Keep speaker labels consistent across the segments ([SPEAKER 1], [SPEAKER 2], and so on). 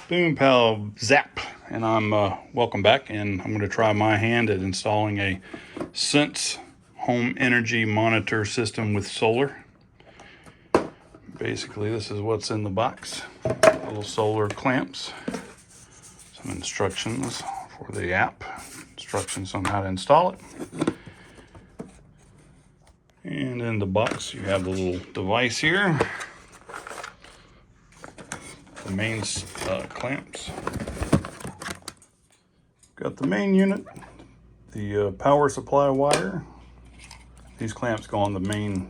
[SPEAKER 1] Boom Pal Zap, and I'm welcome back, and I'm going to try my hand at installing a Sense home energy monitor system with solar. Basically, this is what's in the box. Little solar clamps, some instructions for the app, instructions on how to install it. And in the box, you have the little device here, the main clamps. Got the main unit, the power supply wire. These clamps go on the main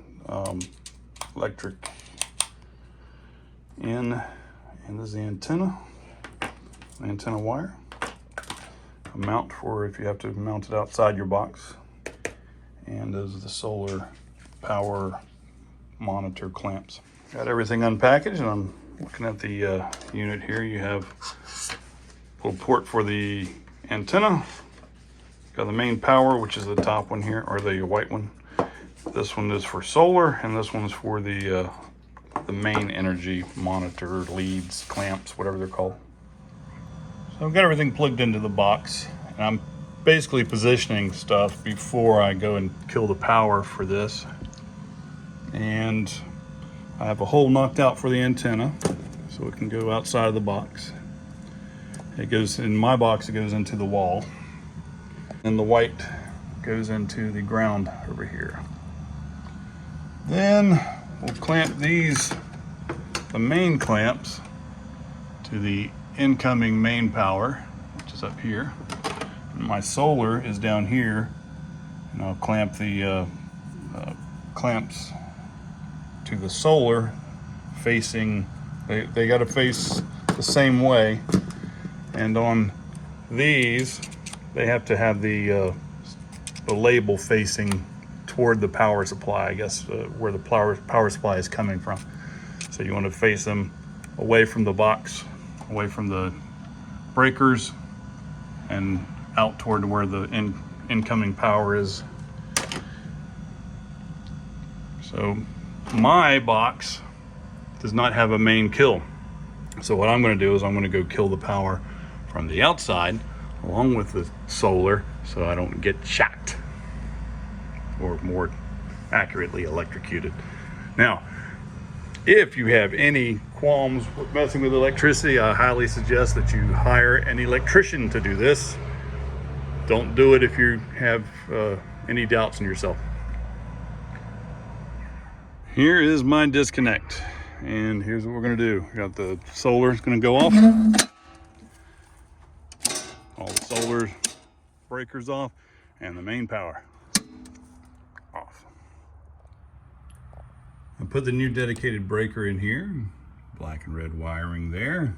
[SPEAKER 1] electric in, and this is the antenna wire. A mount for if you have to mount it outside your box. And those are the solar power monitor clamps. Got everything unpackaged, and I'm looking at the unit here. You have a little port for the antenna. Got the main power, which is the top one here, or the white one. This one is for solar, and this one's for the main energy monitor leads, clamps, whatever they're called. So I've got everything plugged into the box, and I'm basically positioning stuff before I go and kill the power for this. And I have a hole knocked out for the antenna, so it can go outside of the box. It goes, in my box, it goes into the wall. And the white goes into the ground over here. Then we'll clamp these, the main clamps, to the incoming main power, which is up here. And my solar is down here, and I'll clamp the clamps to the solar facing, they got to face the same way. And on these, they have to have the label facing toward the power supply, I guess, where the power supply is coming from. So you want to face them away from the box, away from the breakers, and out toward where the incoming power is. So my box does not have a main kill. So what I'm going to do is I'm going to go kill the power from the outside along with the solar, so I don't get shocked, or more accurately, electrocuted. Now, if you have any qualms with messing with electricity, I highly suggest that you hire an electrician to do this. Don't do it if you have any doubts in yourself. Here is my disconnect, and here's what we're going to do. We got the solar is going to go off. All the solar breakers off, and the main power off. I put the new dedicated breaker in here, black and red wiring there.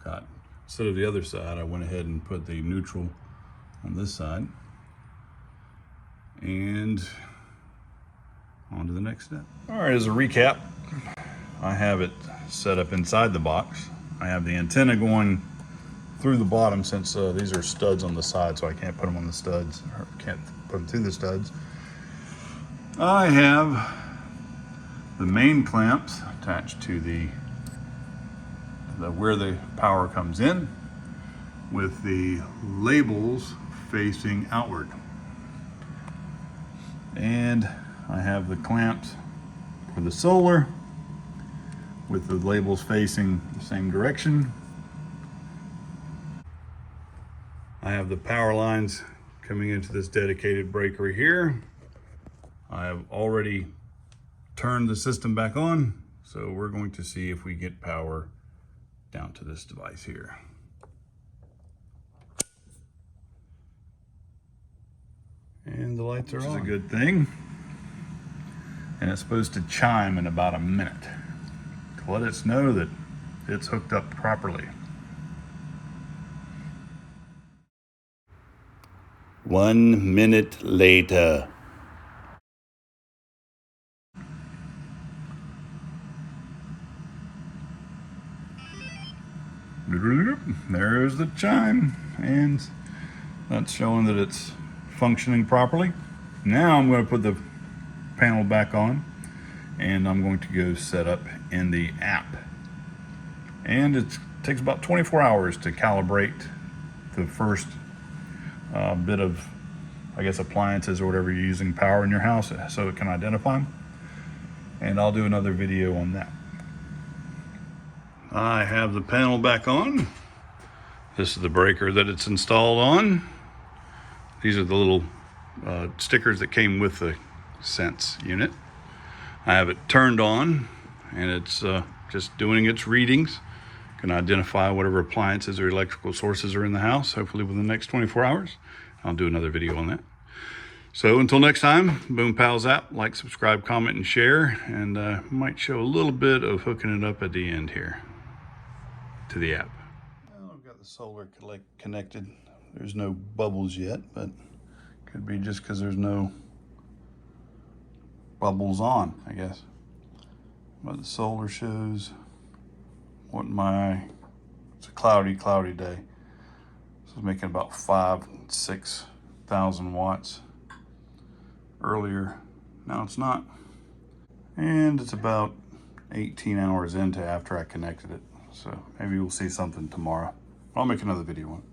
[SPEAKER 1] Got, instead of the other side, I went ahead and put the neutral on this side. And on to the next step. All right, as a recap, I have it set up inside the box. I have the antenna going through the bottom, since these are studs on the side, so I can't put them on the studs, or can't put them through the studs. I have the main clamps attached to the where the power comes in, with the labels facing outward. And I have the clamps for the solar with the labels facing the same direction. I have the power lines coming into this dedicated breaker here. I have already turned the system back on, so we're going to see if we get power down to this device here. And the lights are on. Which is a good thing. And it's supposed to chime in about a minute to let us know that it's hooked up properly.
[SPEAKER 2] 1 minute later.
[SPEAKER 1] There's the chime, and that's showing that it's functioning properly. Now I'm going to put the panel back on, and I'm going to go set up in the app. And it's It takes about 24 hours to calibrate the first bit of, I guess, appliances or whatever you're using power in your house so it can identify them. And I'll do another video on that. I have the panel back on. This is the breaker that it's installed on. These are the little stickers that came with the Sense unit. I have it turned on and it's just doing its readings. Can identify whatever appliances or electrical sources are in the house, hopefully within the next 24 hours. I'll do another video on that. So until next time, Boom Pals app, like, subscribe, comment, and share, and might show a little bit of hooking it up at the end here to the app. Well, I've got the solar connected. There's no bubbles yet, but could be just because there's no bubbles on, I guess. But the solar shows what it's a cloudy day. So it's making about 6,000 watts. Earlier, now it's not. And it's about 18 hours into after I connected it. So maybe we'll see something tomorrow. I'll make another video on it.